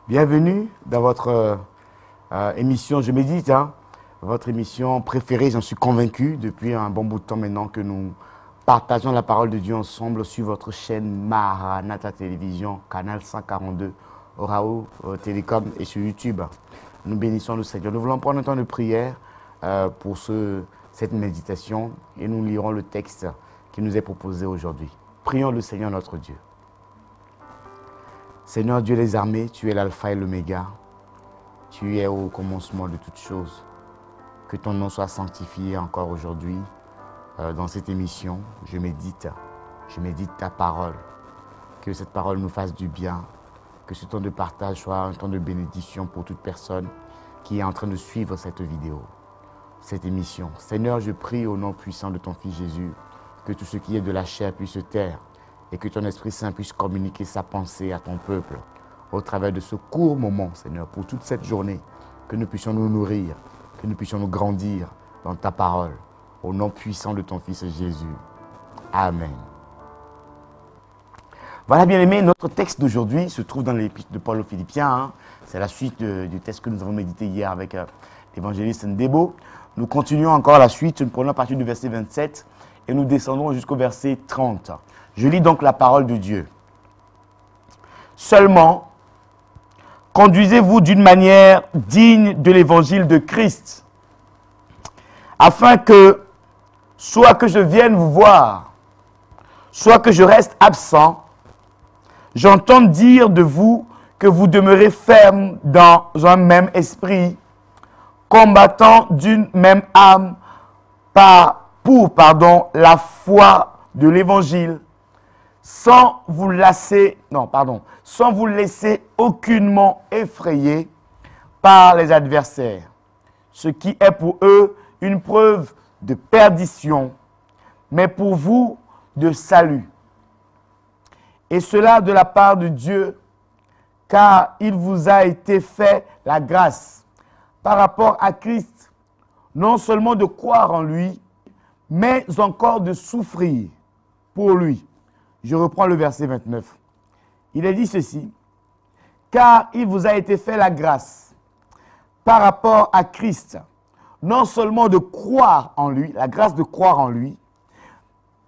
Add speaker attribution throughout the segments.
Speaker 1: Bienvenue dans votre émission Je médite, votre émission préférée, j'en suis convaincu, depuis un bon bout de temps maintenant que nous partageons la parole de Dieu ensemble sur votre chaîne Maranatha Télévision, canal 142, Orao Télécom et sur YouTube. Nous bénissons le Seigneur. Nous voulons prendre un temps de prière pour cette méditation et nous lirons le texte qui nous est proposé aujourd'hui. Prions le Seigneur notre Dieu. Seigneur Dieu des armées, tu es l'alpha et l'oméga. Tu es au commencement de toutes choses. Que ton nom soit sanctifié encore aujourd'hui dans cette émission. Je médite ta parole. Que cette parole nous fasse du bien. Que ce temps de partage soit un temps de bénédiction pour toute personne qui est en train de suivre cette vidéo, cette émission. Seigneur, je prie au nom puissant de ton Fils Jésus, que tout ce qui est de la chair puisse se taire et que ton Esprit Saint puisse communiquer sa pensée à ton peuple au travers de ce court moment, Seigneur, pour toute cette journée, que nous puissions nous nourrir, que nous puissions nous grandir dans ta parole, au nom puissant de ton Fils Jésus. Amen. Voilà, bien-aimés, notre texte d'aujourd'hui se trouve dans l'épître de Paul aux Philippiens. C'est la suite du texte que nous avons médité hier avec l'évangéliste Ndebo. Nous continuons encore la suite, nous prenons à partir du verset 27 et nous descendons jusqu'au verset 30. Je lis donc la parole de Dieu. Seulement, conduisez-vous d'une manière digne de l'évangile de Christ, afin que, soit que je vienne vous voir, soit que je reste absent, j'entende dire de vous que vous demeurez ferme dans un même esprit, combattant d'une même âme pour la foi de l'évangile, sans vous laisser aucunement effrayer par les adversaires, ce qui est pour eux une preuve de perdition, mais pour vous de salut. Et cela de la part de Dieu, car il vous a été fait la grâce par rapport à Christ, non seulement de croire en lui, mais encore de souffrir pour lui. Je reprends le verset 29. Il est dit ceci, car il vous a été fait la grâce par rapport à Christ, non seulement de croire en lui, la grâce de croire en lui,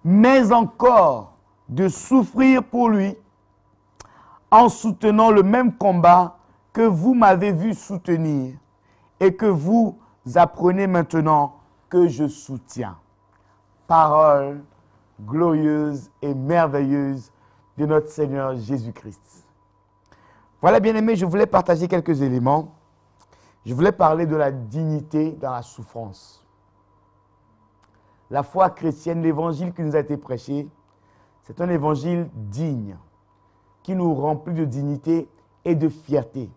Speaker 1: mais encore de souffrir pour lui en soutenant le même combat que vous m'avez vu soutenir et que vous apprenez maintenant que je soutiens. Parole glorieuse et merveilleuse de notre Seigneur Jésus-Christ. Voilà, bien-aimés, je voulais partager quelques éléments. Je voulais parler de la dignité dans la souffrance. La foi chrétienne, l'évangile qui nous a été prêché, c'est un évangile digne, qui nous remplit de dignité et de fierté.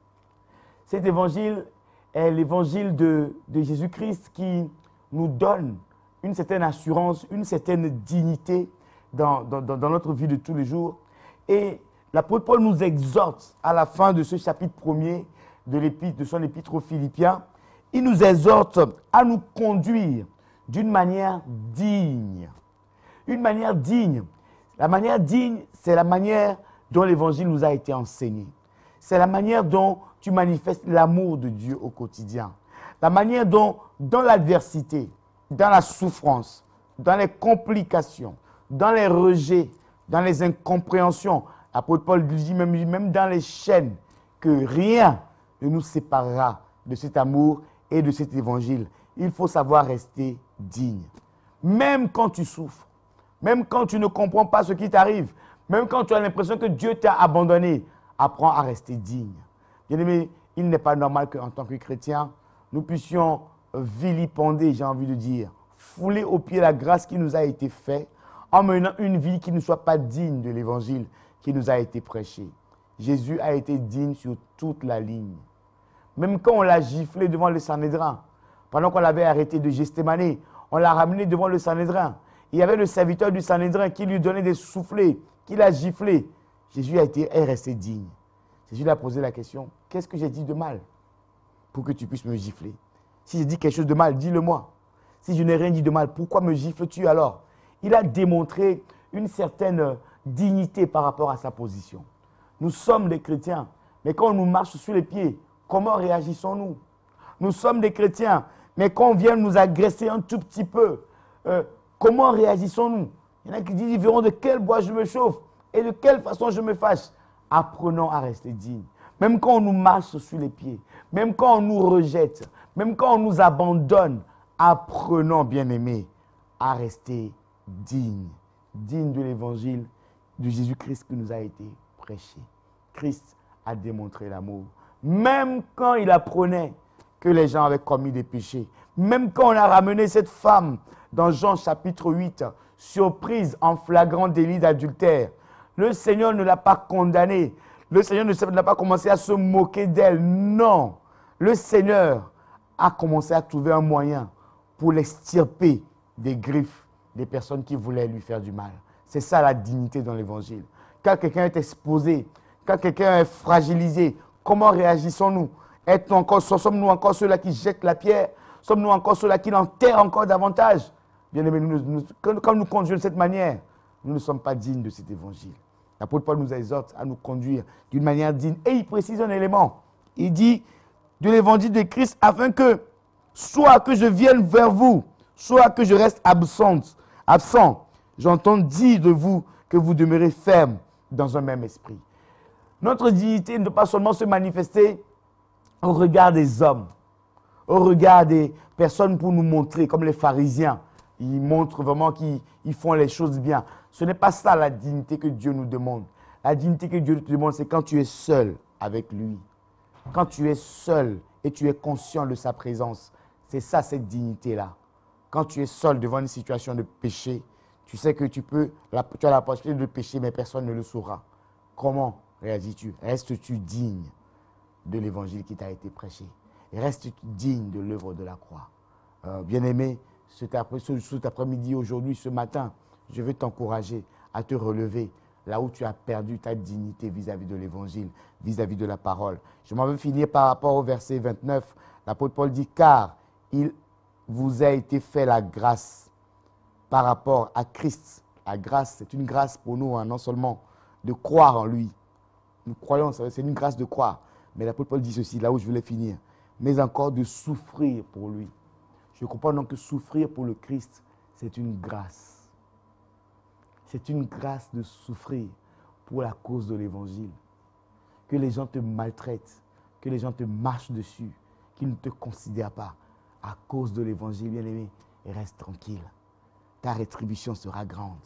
Speaker 1: Cet évangile est l'évangile de Jésus-Christ qui nous donne une certaine assurance, une certaine dignité dans notre vie de tous les jours. Et l'apôtre Paul nous exhorte à la fin de ce chapitre 1er de son épître aux Philippiens. Il nous exhorte à nous conduire d'une manière digne. Une manière digne. La manière digne, c'est la manière dont l'évangile nous a été enseigné. C'est la manière dont tu manifestes l'amour de Dieu au quotidien. La manière dont, dans l'adversité, dans la souffrance, dans les complications, dans les rejets, dans les incompréhensions, l'apôtre Paul dit même dans les chaînes, que rien ne nous séparera de cet amour et de cet évangile. Il faut savoir rester digne. Même quand tu souffres, même quand tu ne comprends pas ce qui t'arrive, même quand tu as l'impression que Dieu t'a abandonné, apprends à rester digne. Bien-aimé, il n'est pas normal qu'en tant que chrétien, nous puissions vilipender, j'ai envie de dire, fouler aux pieds la grâce qui nous a été faite, en menant une vie qui ne soit pas digne de l'évangile qui nous a été prêché. Jésus a été digne sur toute la ligne. Même quand on l'a giflé devant le Sanhédrin, pendant qu'on l'avait arrêté de Gethsémani, on l'a ramené devant le Sanhédrin. Il y avait le serviteur du Sanhédrin qui lui donnait des soufflets, qui l'a giflé. Jésus est resté digne. Jésus lui a posé la question, qu'est-ce que j'ai dit de mal pour que tu puisses me gifler? Si j'ai dit quelque chose de mal, dis-le-moi. Si je n'ai rien dit de mal, pourquoi me gifles-tu alors? Il a démontré une certaine dignité par rapport à sa position. Nous sommes des chrétiens, mais quand on nous marche sur les pieds, comment réagissons-nous? Nous sommes des chrétiens, mais quand on vient nous agresser un tout petit peu, comment réagissons-nous? Il y en a qui disent, ils verront de quel bois je me chauffe et de quelle façon je me fâche. Apprenons à rester dignes. Même quand on nous marche sur les pieds, même quand on nous rejette, même quand on nous abandonne, apprenons, bien-aimés, à rester dignes. Dignes de l'évangile de Jésus-Christ qui nous a été prêché. Christ a démontré l'amour. Même quand il apprenait que les gens avaient commis des péchés, même quand on a ramené cette femme dans Jean chapitre 8, surprise en flagrant délit d'adultère, le Seigneur ne l'a pas condamnée. Le Seigneur n'a pas commencé à se moquer d'elle. Non. Le Seigneur a commencé à trouver un moyen pour l'extirper des griffes des personnes qui voulaient lui faire du mal. C'est ça la dignité dans l'évangile. Quand quelqu'un est exposé, quand quelqu'un est fragilisé, comment réagissons-nous? Sommes-nous encore ceux-là qui jettent la pierre? Sommes-nous encore ceux-là qui l'enterrent encore davantage? Bien aimé, quand nous conduisons de cette manière, nous ne sommes pas dignes de cet évangile. L'apôtre Paul nous exhorte à nous conduire d'une manière digne. Et il précise un élément. Il dit de l'évangile de Christ afin que, soit que je vienne vers vous, soit que je reste absent, j'entends dire de vous que vous demeurez ferme dans un même esprit. Notre dignité ne doit pas seulement se manifester au regard des hommes, au regard des personnes pour nous montrer, comme les pharisiens. Ils montrent vraiment qu'ils font les choses bien. Ce n'est pas ça la dignité que Dieu nous demande. La dignité que Dieu te demande, c'est quand tu es seul avec lui. Quand tu es seul et tu es conscient de sa présence. C'est ça, cette dignité-là. Quand tu es seul devant une situation de péché, tu sais que tu as la possibilité de pécher, mais personne ne le saura. Comment réagis-tu? Restes-tu digne de l'évangile qui t'a été prêché? Restes-tu digne de l'œuvre de la croix? Bien-aimé, cet après-midi, aujourd'hui, ce matin, je veux t'encourager à te relever là où tu as perdu ta dignité vis-à-vis de l'évangile, vis-à-vis de la parole. Je m'en veux finir par rapport au verset 29. L'apôtre Paul dit, car il vous a été fait la grâce par rapport à Christ. La grâce, c'est une grâce pour nous, hein, non seulement de croire en lui. Nous croyons, c'est une grâce de croire. Mais l'apôtre Paul dit ceci, là où je voulais finir, mais encore de souffrir pour lui. Je comprends donc que souffrir pour le Christ, c'est une grâce. C'est une grâce de souffrir pour la cause de l'évangile. Que les gens te maltraitent, que les gens te marchent dessus, qu'ils ne te considèrent pas. À cause de l'évangile, bien-aimé, reste tranquille. Ta rétribution sera grande.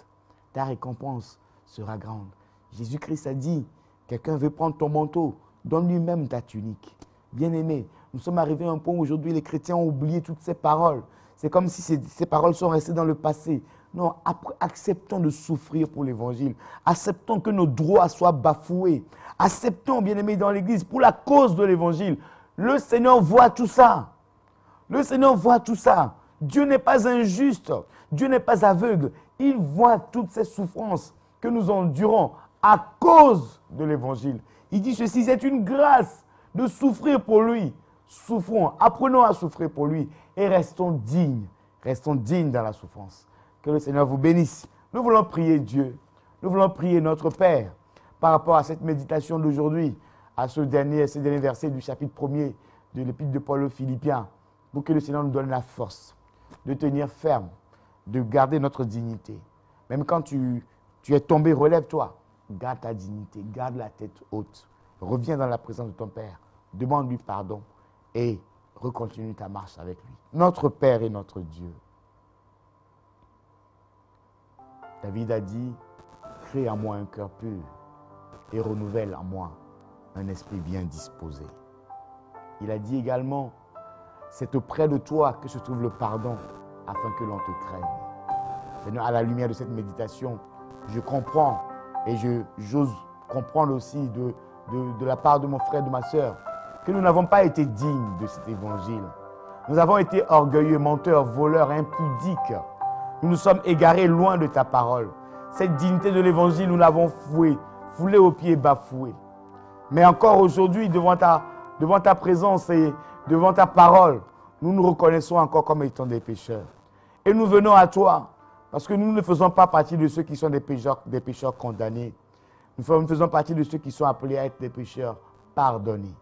Speaker 1: Ta récompense sera grande. Jésus-Christ a dit, quelqu'un veut prendre ton manteau, donne lui-même ta tunique. Bien-aimé, nous sommes arrivés à un point où aujourd'hui les chrétiens ont oublié toutes ces paroles. C'est comme si ces paroles sont restées dans le passé. Non, acceptons de souffrir pour l'évangile. Acceptons que nos droits soient bafoués. Acceptons, bien-aimés, dans l'église, pour la cause de l'évangile. Le Seigneur voit tout ça. Le Seigneur voit tout ça. Dieu n'est pas injuste. Dieu n'est pas aveugle. Il voit toutes ces souffrances que nous endurons à cause de l'évangile. Il dit ceci, c'est une grâce de souffrir pour lui. Souffrons, apprenons à souffrir pour lui et restons dignes. Restons dignes dans la souffrance. Que le Seigneur vous bénisse. Nous voulons prier Dieu. Nous voulons prier notre Père par rapport à cette méditation d'aujourd'hui, à ces derniers versets du chapitre 1er de l'épître de Paul aux Philippiens, pour que le Seigneur nous donne la force de tenir ferme, de garder notre dignité. Même quand tu es tombé, relève-toi. Garde ta dignité, garde la tête haute. Reviens dans la présence de ton Père. Demande-lui pardon et recontinue ta marche avec lui. Notre Père et notre Dieu. David a dit, crée en moi un cœur pur et renouvelle en moi un esprit bien disposé. Il a dit également, c'est auprès de toi que se trouve le pardon afin que l'on te craigne. Maintenant, à la lumière de cette méditation, je comprends et j'ose comprendre aussi de la part de mon frère, de ma sœur, que nous n'avons pas été dignes de cet évangile. Nous avons été orgueilleux, menteurs, voleurs, impudiques. Nous nous sommes égarés loin de ta parole. Cette dignité de l'évangile, nous l'avons foulée aux pieds, bafouée. Mais encore aujourd'hui, devant ta présence et devant ta parole, nous nous reconnaissons encore comme étant des pécheurs. Et nous venons à toi, parce que nous ne faisons pas partie de ceux qui sont des pécheurs condamnés. Nous faisons partie de ceux qui sont appelés à être des pécheurs pardonnés.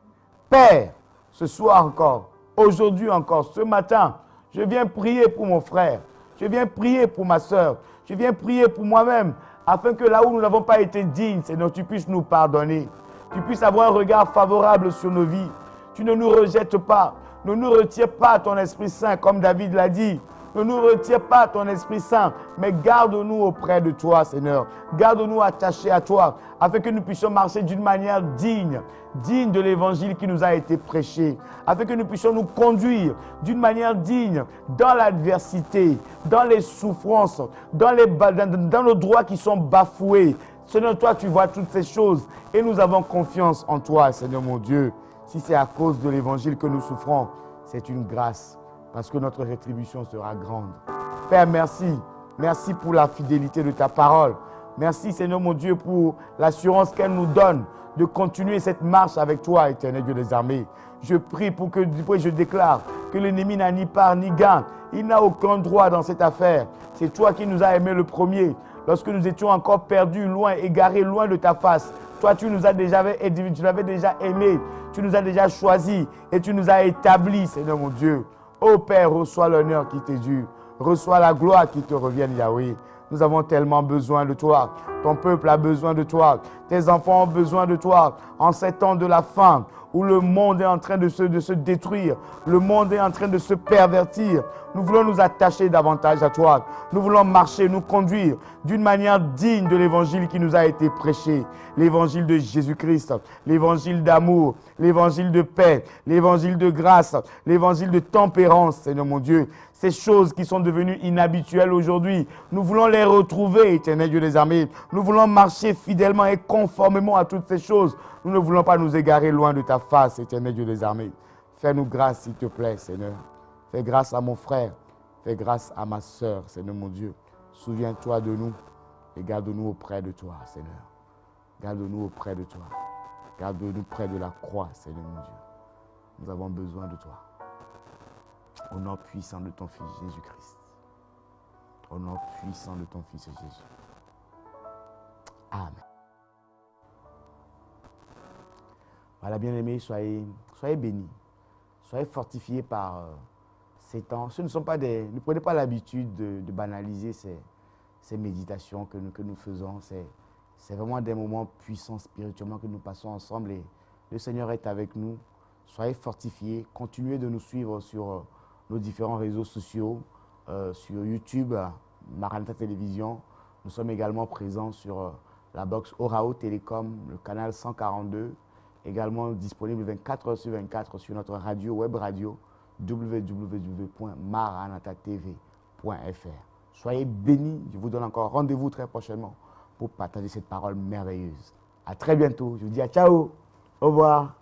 Speaker 1: Père, ce soir encore, aujourd'hui encore, ce matin, je viens prier pour mon frère. Je viens prier pour ma soeur. Je viens prier pour moi-même, afin que là où nous n'avons pas été dignes, Seigneur, tu puisses nous pardonner. Tu puisses avoir un regard favorable sur nos vies. Tu ne nous rejettes pas. Ne nous retire pas ton Esprit Saint, comme David l'a dit. Ne nous retire pas ton Esprit Saint, mais garde-nous auprès de toi, Seigneur. Garde-nous attachés à toi, afin que nous puissions marcher d'une manière digne de l'évangile qui nous a été prêché, afin que nous puissions nous conduire d'une manière digne dans l'adversité, dans les souffrances, dans nos droits qui sont bafoués. Seigneur, toi, tu vois toutes ces choses et nous avons confiance en toi, Seigneur mon Dieu. Si c'est à cause de l'évangile que nous souffrons, c'est une grâce, parce que notre rétribution sera grande. Père, merci. Merci pour la fidélité de ta parole. Merci, Seigneur mon Dieu, pour l'assurance qu'elle nous donne de continuer cette marche avec toi, éternel Dieu des armées. Je prie pour que, je déclare que l'ennemi n'a ni part ni gain. Il n'a aucun droit dans cette affaire. C'est toi qui nous as aimés le premier. Lorsque nous étions encore perdus, loin, égarés, loin de ta face. Toi, tu nous as déjà aimés. Tu nous as déjà choisis et tu nous as établis, Seigneur mon Dieu. Ô Père, reçois l'honneur qui t'est dû. Reçois la gloire qui te revienne, Yahweh. Nous avons tellement besoin de toi. Ton peuple a besoin de toi. Tes enfants ont besoin de toi. En ces temps de la faim, où le monde est en train de se détruire, le monde est en train de se pervertir, nous voulons nous attacher davantage à toi. Nous voulons marcher, nous conduire d'une manière digne de l'évangile qui nous a été prêché. L'évangile de Jésus-Christ, l'évangile d'amour, l'évangile de paix, l'évangile de grâce, l'évangile de tempérance, Seigneur mon Dieu. Ces choses qui sont devenues inhabituelles aujourd'hui, nous voulons les retrouver, éternel Dieu des armées. Nous voulons marcher fidèlement et conformément à toutes ces choses. Nous ne voulons pas nous égarer loin de ta face, éternel Dieu des armées. Fais-nous grâce, s'il te plaît, Seigneur. Fais grâce à mon frère. Fais grâce à ma soeur, Seigneur mon Dieu. Souviens-toi de nous et garde-nous auprès de toi, Seigneur. Garde-nous auprès de toi. Garde-nous près de la croix, Seigneur mon Dieu. Nous avons besoin de toi. Au nom puissant de ton Fils Jésus-Christ. Au nom puissant de ton Fils Jésus. Amen. Voilà, bien-aimés, soyez bénis. Soyez fortifiés par ces temps. Ne prenez pas l'habitude de banaliser ces méditations que nous faisons. C'est vraiment des moments puissants spirituellement que nous passons ensemble et le Seigneur est avec nous. Soyez fortifiés. Continuez de nous suivre sur nos différents réseaux sociaux, sur YouTube, Maranatha Télévision. Nous sommes également présents sur la box Orao Télécom, le canal 142, également disponible 24 heures sur 24 sur notre radio, web radio, www.maranathatv.fr. Soyez bénis, je vous donne encore rendez-vous très prochainement pour partager cette parole merveilleuse. À très bientôt, je vous dis à ciao, au revoir.